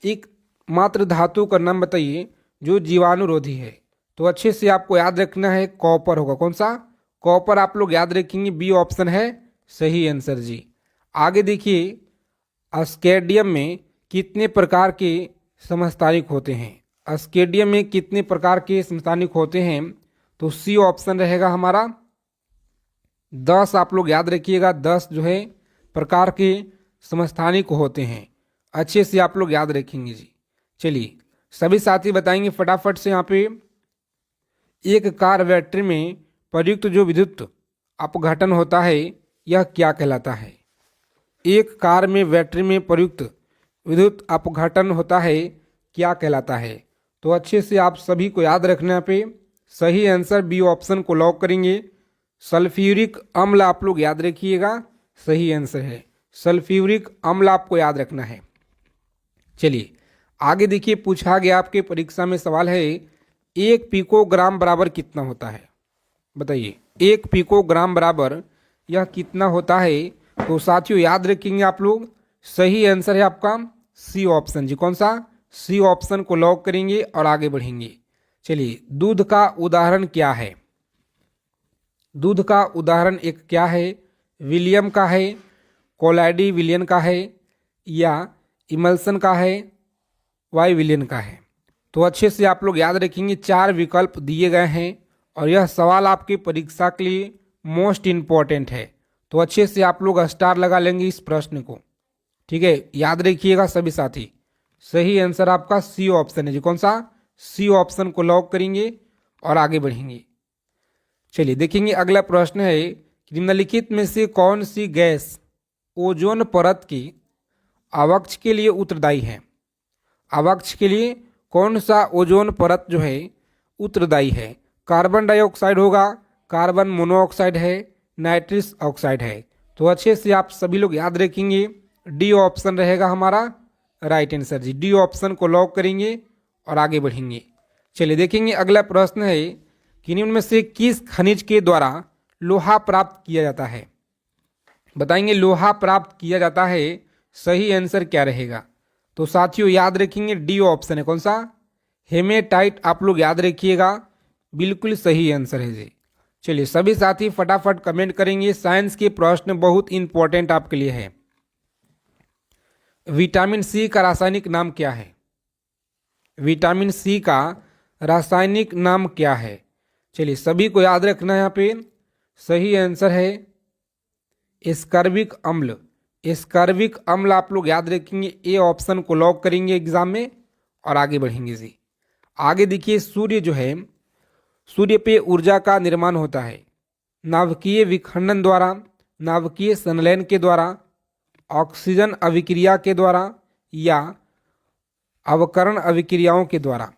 एक मात्र धातु का नाम बताइए जो जीवाणुरोधी है। तो अच्छे से आपको याद रखना है, कॉपर होगा। कौन सा? कॉपर आप लोग याद रखेंगे, बी ऑप्शन है सही आंसर जी। आगे देखिए, स्केडियम में कितने प्रकार के समस्थानिक होते हैं? स्केडियम में कितने प्रकार के समस्थानिक होते हैं? तो सी ऑप्शन रहेगा हमारा 10 आप लोग याद रखिएगा, 10 जो है प्रकार के समस्थानिक होते हैं। अच्छे से आप लोग याद रखेंगे जी। चलिए सभी साथी बताएंगे फटाफट से। यहाँ पे एक कार बैटरी में प्रयुक्त जो विद्युत अपघटन होता है यह क्या कहलाता है? एक कार में बैटरी में प्रयुक्त विद्युत अपघटन होता है क्या कहलाता है? तो अच्छे से आप सभी को याद रखने पे सही आंसर बी ऑप्शन को लॉक करेंगे। सल्फ्यूरिक अम्ल आप लोग याद रखिएगा, सही आंसर है सल्फ्यूरिक अम्ल आपको याद रखना है। चलिए आगे देखिए, पूछा गया आपके परीक्षा में सवाल है, एक पिकोग्राम बराबर कितना होता है? बताइए, एक पिकोग्राम बराबर यह कितना होता है? तो साथियों याद रखेंगे आप लोग, सही आंसर है आपका सी ऑप्शन जी। कौन सा? सी ऑप्शन को लॉक करेंगे और आगे बढ़ेंगे। चलिए, दूध का उदाहरण क्या है? दूध का उदाहरण एक क्या है? विलियम का है, कोलाइडी विलियन का है, या इमल्सन का है, वाई विलियन का है? तो अच्छे से आप लोग याद रखेंगे, 4 विकल्प दिए गए हैं और यह सवाल आपकी परीक्षा के लिए मोस्ट इम्पॉर्टेंट है। तो अच्छे से आप लोग स्टार लगा लेंगे इस प्रश्न को, ठीक है? याद रखिएगा सभी साथी, सही आंसर आपका सी ऑप्शन है जी। कौन सा? सी ऑप्शन को लॉक करेंगे और आगे बढ़ेंगे। चलिए देखेंगे, अगला प्रश्न है निम्नलिखित में से कौन सी गैस ओजोन परत की आवक्ष के लिए उत्तरदायी है? आवक्ष के लिए कौन सा ओजोन परत जो है उत्तरदायी है? कार्बन डाइऑक्साइड होगा, कार्बन मोनोऑक्साइड है, नाइट्रस ऑक्साइड है। तो अच्छे से आप सभी लोग याद रखेंगे, डी ऑप्शन रहेगा हमारा राइट आंसर जी। डी ऑप्शन को लॉक करेंगे और आगे बढ़ेंगे। चलिए देखेंगे अगला प्रश्न है कि निम्न में से किस खनिज के द्वारा लोहा प्राप्त किया जाता है? बताएंगे लोहा प्राप्त किया जाता है, सही आंसर क्या रहेगा? तो साथियों याद रखेंगे डी ऑप्शन है, कौन सा? हेमेटाइट। आप लोग याद रखिएगा, बिल्कुल सही आंसर है जी। चलिए सभी साथी फटाफट कमेंट करेंगे, साइंस के प्रश्न बहुत इंपॉर्टेंट आपके लिए है। विटामिन सी का रासायनिक नाम क्या है? विटामिन सी का रासायनिक नाम क्या है? चलिए सभी को याद रखना है, यहाँ पे सही आंसर है एस्कॉर्बिक अम्ल। एस्कॉर्बिक अम्ल आप लोग याद रखेंगे, ए ऑप्शन को लॉक करेंगे एग्जाम में और आगे बढ़ेंगे जी। आगे देखिए, सूर्य जो है, सूर्य पे ऊर्जा का निर्माण होता है नाभिकीय विखंडन द्वारा, नाभिकीय संलयन के द्वारा, ऑक्सीजन अभिक्रिया के द्वारा या अवकरण अभिक्रियाओं के द्वारा।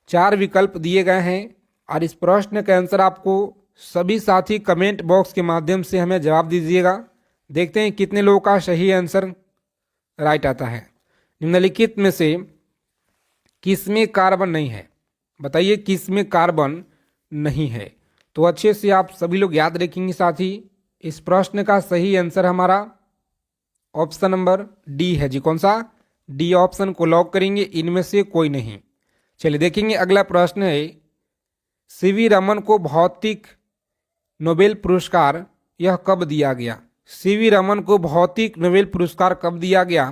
4 विकल्प दिए गए हैं और इस प्रश्न का आंसर आपको सभी साथी कमेंट बॉक्स के माध्यम से हमें जवाब दीजिएगा। देखते हैं कितने लोगों का सही आंसर राइट आता है। निम्नलिखित में से किसमें कार्बन नहीं है? बताइए किसमें कार्बन नहीं है? तो अच्छे से आप सभी लोग याद रखेंगे साथी, इस प्रश्न का सही आंसर हमारा ऑप्शन नंबर डी है जी। कौन सा? डी ऑप्शन को लॉक करेंगे, इनमें से कोई नहीं। चलिए देखेंगे अगला प्रश्न है, सीवी रमन को भौतिक नोबेल पुरस्कार यह कब दिया गया? सीवी रमन को भौतिक नोबेल पुरस्कार कब दिया गया?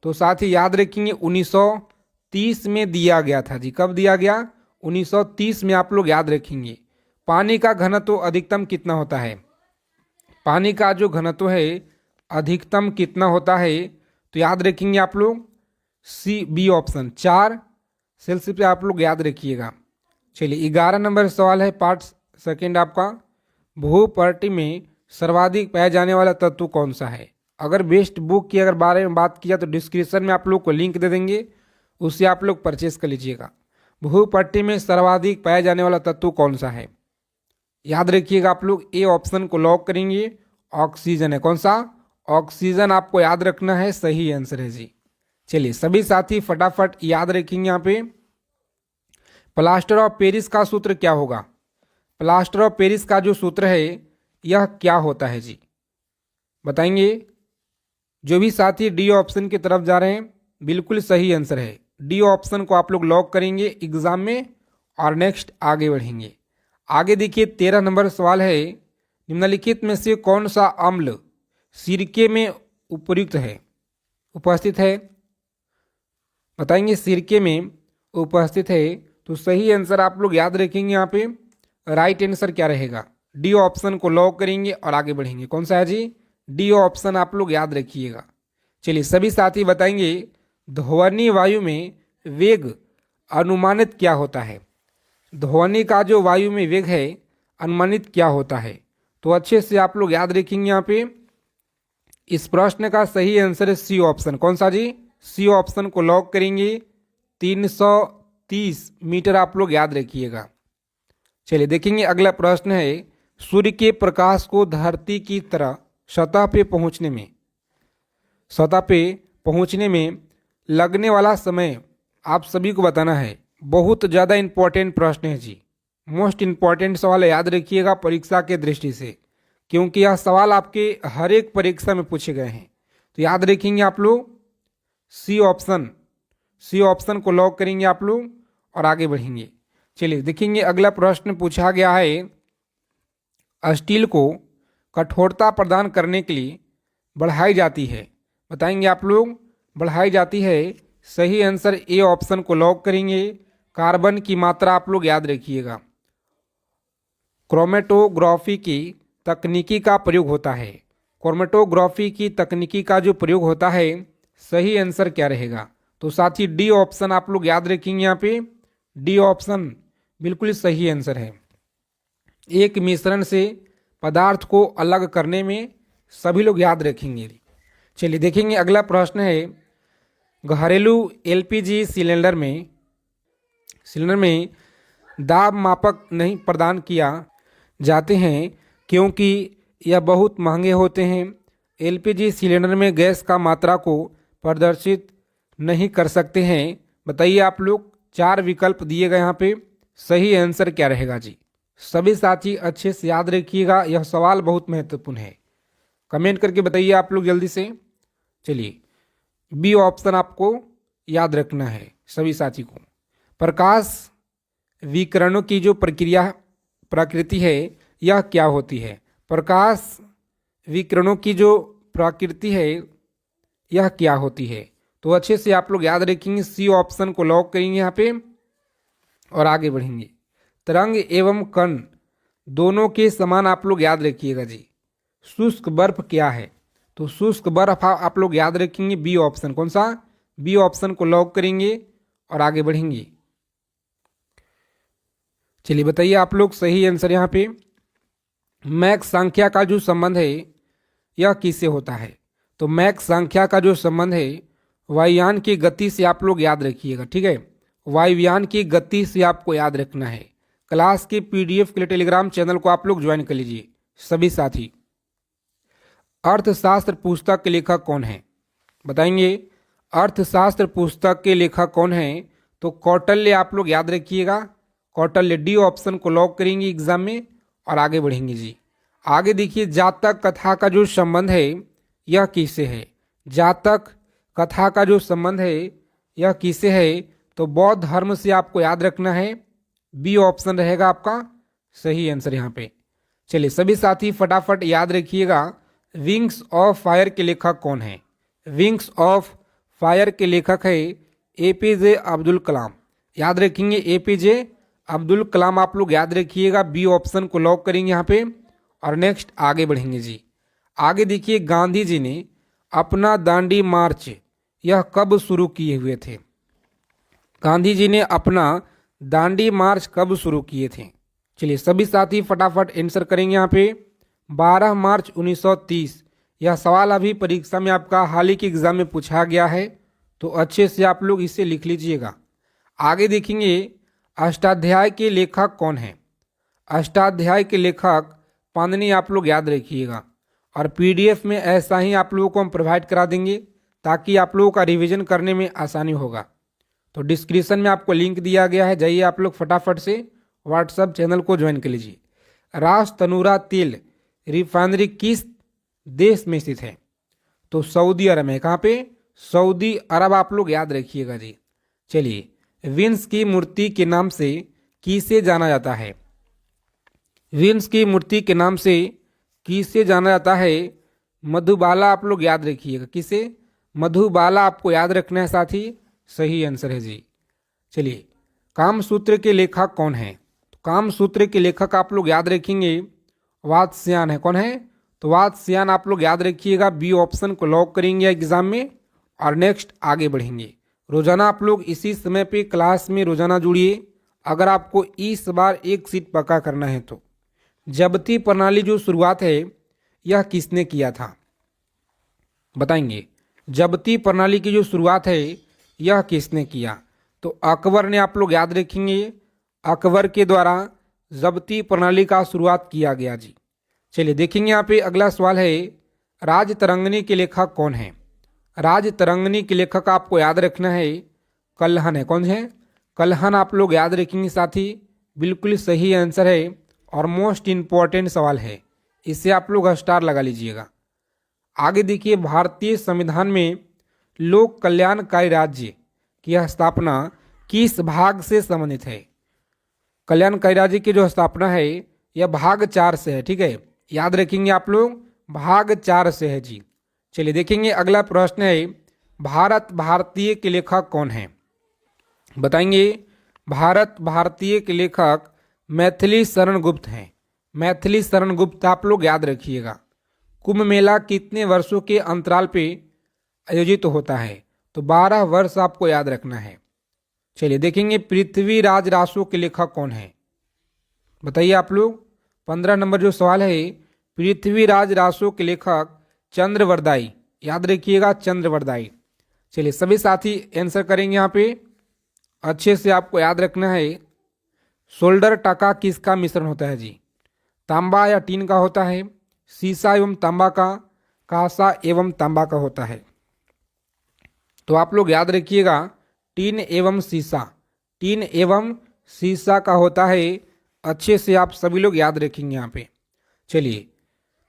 तो साथ ही याद रखेंगे 1930 में दिया गया था जी। कब दिया गया? 1930 में। आप लोग याद रखेंगे। पानी का घनत्व अधिकतम कितना होता है? पानी का जो घनत्व है अधिकतम कितना होता है? तो याद रखेंगे आप लोग सी बी ऑप्शन 4 सेल्सियस पे आप लोग याद रखिएगा। चलिए 11 नंबर सवाल है, पार्ट सेकंड आपका। भूपटल में सर्वाधिक पाया जाने वाला तत्व कौन सा है? अगर बेस्ट बुक की अगर बारे में बात किया तो डिस्क्रिप्शन में आप लोग को लिंक दे देंगे, उससे आप लोग परचेस कर लीजिएगा। भूपटल में सर्वाधिक पाया जाने वाला तत्व कौन सा है? याद रखिएगा आप लोग, ए ऑप्शन को लॉक करेंगे, ऑक्सीजन है। कौन सा? ऑक्सीजन आपको याद रखना है, सही आंसर है जी। चलिए सभी साथी फटाफट याद रखेंगे। यहाँ पे प्लास्टर ऑफ पेरिस का सूत्र क्या होगा? प्लास्टर ऑफ पेरिस का जो सूत्र है यह क्या होता है जी? बताएंगे। जो भी साथी डी ऑप्शन की तरफ जा रहे हैं, बिल्कुल सही आंसर है। डी ऑप्शन को आप लोग लॉक करेंगे एग्जाम में और नेक्स्ट आगे बढ़ेंगे। आगे देखिए 13 नंबर सवाल है, निम्नलिखित में से कौन सा अम्ल सिरके में उपयुक्त है, उपस्थित है? बताएंगे सिरके में उपस्थित है। तो सही आंसर आप लोग याद रखेंगे, यहाँ पे राइट आंसर क्या रहेगा? डी ऑप्शन को लॉक करेंगे और आगे बढ़ेंगे। कौन सा है जी? डी ऑप्शन आप लोग याद रखिएगा। चलिए सभी साथी बताएंगे, ध्वनि वायु में वेग अनुमानित क्या होता है? ध्वनि का जो वायु में वेग है अनुमानित क्या होता है? तो अच्छे से आप लोग याद रखेंगे। यहाँ पे इस प्रश्न का सही आंसर है सी ऑप्शन। कौन सा जी? सी ऑप्शन को लॉक करेंगे, 330 मीटर आप लोग याद रखिएगा। चलिए देखेंगे अगला प्रश्न है, सूर्य के प्रकाश को धरती की तरह सतह पे पहुंचने में लगने वाला समय आप सभी को बताना है। बहुत ज़्यादा इंपॉर्टेंट प्रश्न है जी, मोस्ट इंपॉर्टेंट सवाल है, याद रखिएगा परीक्षा के दृष्टि से, क्योंकि यह सवाल आपके हर एक परीक्षा में पूछे गए हैं। तो याद रखेंगे आप लोग सी ऑप्शन को लॉक करेंगे आप लोग और आगे बढ़ेंगे। चलिए देखेंगे अगला प्रश्न पूछा गया है, स्टील को कठोरता प्रदान करने के लिए बढ़ाई जाती है। बताएंगे आप लोग, बढ़ाई जाती है। सही आंसर ए ऑप्शन को लॉक करेंगे, कार्बन की मात्रा आप लोग याद रखिएगा। क्रोमेटोग्राफी की तकनीकी का प्रयोग होता है। क्रोमेटोग्राफी की तकनीकी का जो प्रयोग होता है, सही आंसर क्या रहेगा? तो साथी डी ऑप्शन आप लोग याद रखेंगे। यहाँ पे डी ऑप्शन बिल्कुल सही आंसर है। एक मिश्रण से पदार्थ को अलग करने में सभी लोग याद रखेंगे। चलिए देखेंगे अगला प्रश्न है, घरेलू एलपीजी सिलेंडर में दाब मापक नहीं प्रदान किया जाते हैं क्योंकि यह बहुत महंगे होते हैं। एलपीजी सिलेंडर में गैस का मात्रा को प्रदर्शित नहीं कर सकते हैं। बताइए आप लोग, 4 विकल्प दिए गए यहाँ पे, सही आंसर क्या रहेगा जी। सभी साथी अच्छे से याद रखिएगा, यह सवाल बहुत महत्वपूर्ण है। कमेंट करके बताइए आप लोग जल्दी से। चलिए बी ऑप्शन आपको याद रखना है सभी साथी को। प्रकाश विकिरणों की जो प्रकृति है यह क्या होती है। प्रकाश विकिरणों की जो प्रकृति है यह क्या होती है, तो अच्छे से आप लोग याद रखेंगे। सी ऑप्शन को लॉक करेंगे यहाँ पे और आगे बढ़ेंगे। तरंग एवं कण दोनों के समान आप लोग याद रखिएगा जी। शुष्क बर्फ क्या है, तो शुष्क बर्फ आप लोग याद रखेंगे बी ऑप्शन। कौन सा, बी ऑप्शन को लॉक करेंगे और आगे बढ़ेंगे। चलिए बताइए आप लोग सही आंसर यहाँ पे। मैक संख्या का जो संबंध है यह किससे होता है, तो मैक संख्या का जो संबंध है वायुयान की गति से आप लोग याद रखिएगा, ठीक है। वायुयान की गति से आपको याद रखना है। क्लास के पीडीएफ के लिए टेलीग्राम चैनल को आप लोग ज्वाइन कर लीजिए सभी साथी। अर्थशास्त्र पुस्तक के लेखक कौन है, बताएंगे। अर्थशास्त्र पुस्तक के लेखक कौन है, तो कौटिल्य आप लोग याद रखिएगा। कौटिल्य, डी ऑप्शन को लॉक करेंगे एग्जाम में और आगे बढ़ेंगे जी। आगे देखिए, जातक कथा का जो संबंध है यह किससे है। जातक कथा का जो संबंध है यह किससे है, तो बौद्ध धर्म से आपको याद रखना है। बी ऑप्शन रहेगा आपका सही आंसर यहाँ पे। चलिए सभी साथी फटाफट याद रखिएगा, विंग्स ऑफ फायर के लेखक कौन है। विंग्स ऑफ फायर के लेखक है एपीजे अब्दुल कलाम। याद रखेंगे एपीजे अब्दुल कलाम आप लोग याद रखिएगा। बी ऑप्शन को लॉक करेंगे यहाँ पे और नेक्स्ट आगे बढ़ेंगे जी। आगे देखिए, गांधी जी ने अपना दांडी मार्च यह कब शुरू किए हुए थे। गांधी जी ने अपना दांडी मार्च कब शुरू किए थे। चलिए सभी साथी फटाफट आंसर करेंगे यहाँ पे। 12 मार्च 1930। यह सवाल अभी परीक्षा में आपका हाल ही के एग्जाम में पूछा गया है, तो अच्छे से आप लोग इसे लिख लीजिएगा। आगे देखेंगे, अष्टाध्याय के लेखक कौन है। अष्टाध्याय के लेखक पाणिनि आप लोग याद रखिएगा, और पीडीएफ में ऐसा ही आप लोगों को हम प्रोवाइड करा देंगे ताकि आप लोगों का रिवीजन करने में आसानी होगा। तो डिस्क्रिप्शन में आपको लिंक दिया गया है, जाइए आप लोग फटाफट से व्हाट्सएप चैनल को ज्वाइन कर लीजिए। रास तनूरा तेल रिफाइनरी किस देश में स्थित है, तो सऊदी अरब में। कहाँ पे, सऊदी अरब आप लोग याद रखिएगा जी। चलिए, विंस की मूर्ति के नाम से किसे जाना जाता है। विंस की मूर्ति के नाम से किसे जाना जाता है, मधुबाला आप लोग याद रखिएगा। किसे, मधुबाला आपको याद रखना है साथी, सही आंसर है जी। चलिए, कामसूत्र के लेखक कौन है, तो कामसूत्र के लेखक आप लोग याद रखेंगे वात्स्यायन है। कौन है, तो वात्स्यायन आप लोग याद रखिएगा। बी ऑप्शन को लॉक करेंगे एग्जाम में और नेक्स्ट आगे बढ़ेंगे। रोजाना आप लोग इसी समय पे क्लास में रोजाना जुड़िए। अगर आपको इस बार एक सीट पक्का करना है तो जबती प्रणाली जो शुरुआत है यह किसने किया था, बताएंगे। जबती प्रणाली की जो शुरुआत है यह किसने किया, तो अकबर ने आप लोग याद रखेंगे। अकबर के द्वारा जबती प्रणाली का शुरुआत किया गया जी। चलिए देखेंगे यहाँ पे अगला सवाल है, राजतरंगिणी के लेखक कौन है। राजतरंगिणी के लेखक आपको याद रखना है कल्हण है। कौन है, कल्हण आप लोग याद रखेंगे साथी, बिल्कुल सही आंसर है और मोस्ट इंपॉर्टेंट सवाल है, इसे आप लोग स्टार लगा लीजिएगा। आगे देखिए, भारतीय संविधान में लोक कल्याणकारी राज्य की स्थापना किस भाग से संबंधित है। कल्याणकारी राज्य की जो स्थापना है यह भाग 4 से है, ठीक है। याद रखेंगे आप लोग, भाग 4 से है जी। चलिए देखेंगे अगला प्रश्न है, भारत भारतीय के लेखक कौन है, बताएंगे। भारत भारतीय के लेखक मैथिली शरण गुप्त हैं। मैथिली शरण गुप्त आप लोग याद रखिएगा। कुंभ मेला कितने वर्षों के अंतराल पे आयोजित होता है, तो 12 वर्ष आपको याद रखना है। चलिए देखेंगे, पृथ्वीराज रासो के लेखक कौन है, बताइए आप लोग। 15 नंबर जो सवाल है, पृथ्वीराज रासो के लेखक चंद्रवरदाई, याद रखिएगा चंद्रवरदाई। चलिए सभी साथी आंसर करेंगे यहाँ पे। अच्छे से आपको याद रखना है, सोल्डर टका किसका मिश्रण होता है जी? तांबा या टीन का होता है, सीसा एवं तांबा का, कांसा एवं तांबा का होता है। तो आप लोग याद रखिएगा टीन एवं सीसा, टीन एवं सीसा का होता है। अच्छे से आप सभी लोग याद रखेंगे यहाँ पे। चलिए,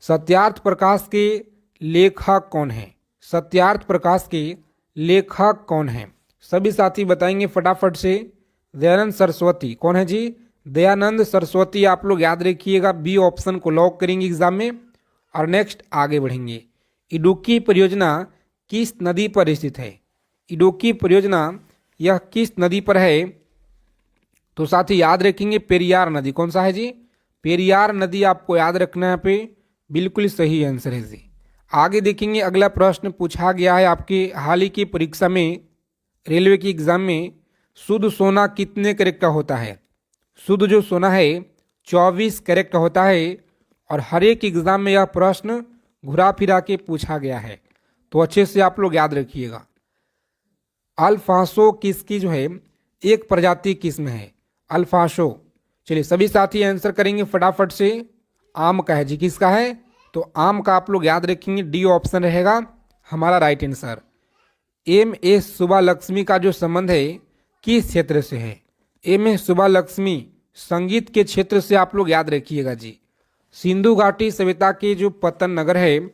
सत्यार्थ प्रकाश के लेखक कौन है? सत्यार्थ प्रकाश के लेखक कौन है? सभी साथी बताएंगे फटाफट से। दयानंद सरस्वती। कौन है जी? दयानंद सरस्वती। आप लोग याद रखिएगा, बी ऑप्शन को लॉक करेंगे एग्जाम में। और नेक्स्ट आगे बढ़ेंगे। इडुक्की परियोजना किस नदी पर स्थित है? इडुक्की परियोजना यह किस नदी पर है? तो साथी याद रखेंगे पेरियार नदी। कौन सा है जी? पेरियार नदी आपको याद रखना है यहाँ पे। बिल्कुल सही आंसर है जी। आगे देखेंगे, अगला प्रश्न पूछा गया है आपके हाल ही की परीक्षा में, रेलवे की एग्जाम में। शुद्ध सोना कितने कैरेट का होता है? शुद्ध जो सोना है 24 कैरेट का होता है। और हर एक एग्जाम में यह प्रश्न घुरा फिरा के पूछा गया है, तो अच्छे से आप लोग याद रखिएगा। अल्फांसो किसकी जो है एक प्रजाति किस्म है? अल्फांसो। चलिए सभी साथी आंसर करेंगे फटाफट से। आम का है जी। किसका है? तो आम का आप लोग याद रखेंगे, डी ऑप्शन रहेगा हमारा राइट आंसर। एम एस सुब्बालक्ष्मी का जो संबंध है किस क्षेत्र से है? एम एस सुब्बालक्ष्मी संगीत के क्षेत्र से आप लोग याद रखिएगा जी। सिंधु घाटी सभ्यता के जो पतन नगर है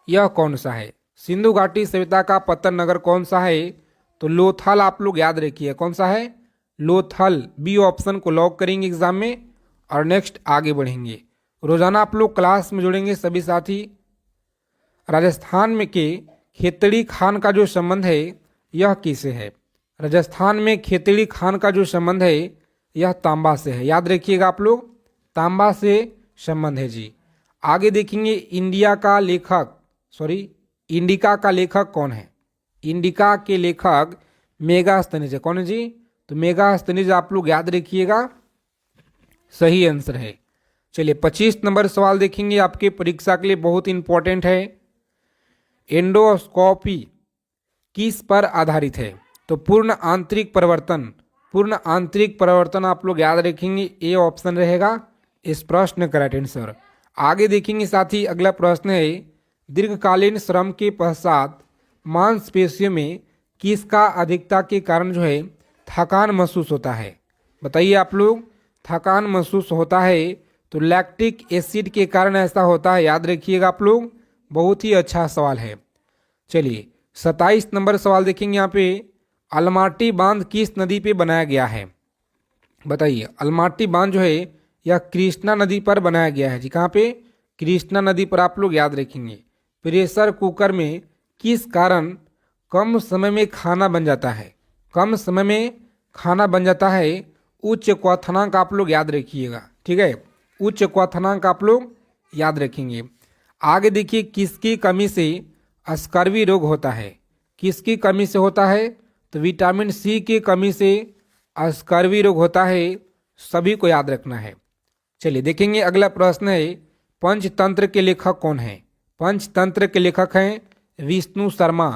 यह कौन सा है? सिंधु घाटी सभ्यता का पतन नगर कौन सा है? तो लोथल आप लोग याद रखिए। कौन सा है? लोथल। बी ऑप्शन को लॉक करेंगे एग्जाम में। और नेक्स्ट आगे बढ़ेंगे। रोजाना आप लोग क्लास में जुड़ेंगे सभी साथी। राजस्थान में के खेतड़ी खान का जो संबंध है यह किससे है? राजस्थान में खेतड़ी खान का जो संबंध है यह तांबा से है। याद रखिएगा आप लोग, तांबा से संबंध है जी। आगे देखेंगे, इंडिका का लेखक कौन है? इंडिका के लेखक मेगास्थनीज है। कौन है जी? तो मेगास्थनीज आप लोग याद रखिएगा, सही आंसर है। चलिए 25 नंबर सवाल देखेंगे, आपके परीक्षा के लिए बहुत इंपॉर्टेंट है। एंडोस्कोपी किस पर आधारित है? तो पूर्ण आंतरिक परिवर्तन आप लोग याद रखेंगे, ए ऑप्शन रहेगा इस प्रश्न का राइट आंसर। आगे देखेंगे साथी, अगला प्रश्न है, दीर्घकालीन श्रम के पश्चात मांसपेशियों में किसका अधिकता के कारण जो है थकान महसूस होता है? बताइए आप लोग, थकान महसूस होता है तो लैक्टिक एसिड के कारण ऐसा होता है। याद रखिएगा आप लोग, बहुत ही अच्छा सवाल है। चलिए 27 नंबर सवाल देखेंगे यहाँ पे, अलमाटी बांध किस नदी पे बनाया गया है? बताइए, अलमाटी बांध जो है यह कृष्णा नदी पर बनाया गया है जी। कहाँ पे? कृष्णा नदी पर। आप लोग याद रखेंगे। प्रेशर कुकर में किस कारण कम समय में खाना बन जाता है? कम समय में खाना बन जाता है, उच्च क्वथनांक आप लोग याद रखिएगा। ठीक है, उच्च क्वथनांक आप लोग याद रखेंगे। आगे देखिए, किसकी कमी से स्कर्वी रोग होता है? किसकी कमी से होता है? तो विटामिन सी की कमी से स्कर्वी रोग होता है। सभी को याद रखना है। चलिए देखेंगे, अगला प्रश्न है, पंचतंत्र के लेखक कौन है? पंचतंत्र के लेखक हैं विष्णु शर्मा।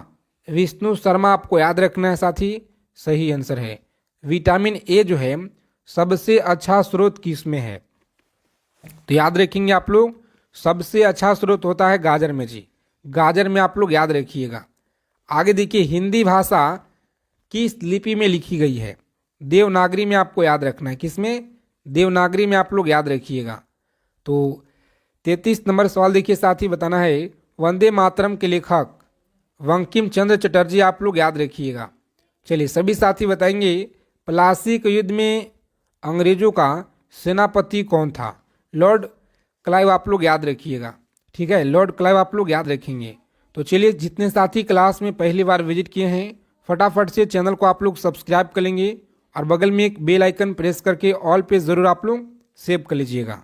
विष्णु शर्मा आपको याद रखना है साथी, सही आंसर है। विटामिन ए जो है सबसे अच्छा स्रोत किस में है? तो याद रखेंगे आप लोग, सबसे अच्छा स्रोत होता है गाजर में जी। गाजर में आप लोग याद रखिएगा। आगे देखिए, हिंदी भाषा किस लिपि में लिखी गई है? देवनागरी में आपको याद रखना है। किसमें? देवनागरी में आप लोग याद रखिएगा। तो 33 नंबर सवाल देखिए साथी, बताना है, वंदे मातरम के लेखक बंकिम चंद्र चटर्जी आप लोग याद रखिएगा। चलिए सभी साथी बताएंगे, प्लासी के युद्ध में अंग्रेजों का सेनापति कौन था? लॉर्ड क्लाइव आप लोग याद रखिएगा। ठीक है, लॉर्ड क्लाइव आप लोग याद रखेंगे। तो चलिए, जितने साथी क्लास में पहली बार विजिट किए हैं फटाफट से चैनल को आप लोग सब्सक्राइब कर लेंगे और बगल में एक बेल आइकन प्रेस करके ऑल पे ज़रूर आप लोग सेव कर लीजिएगा।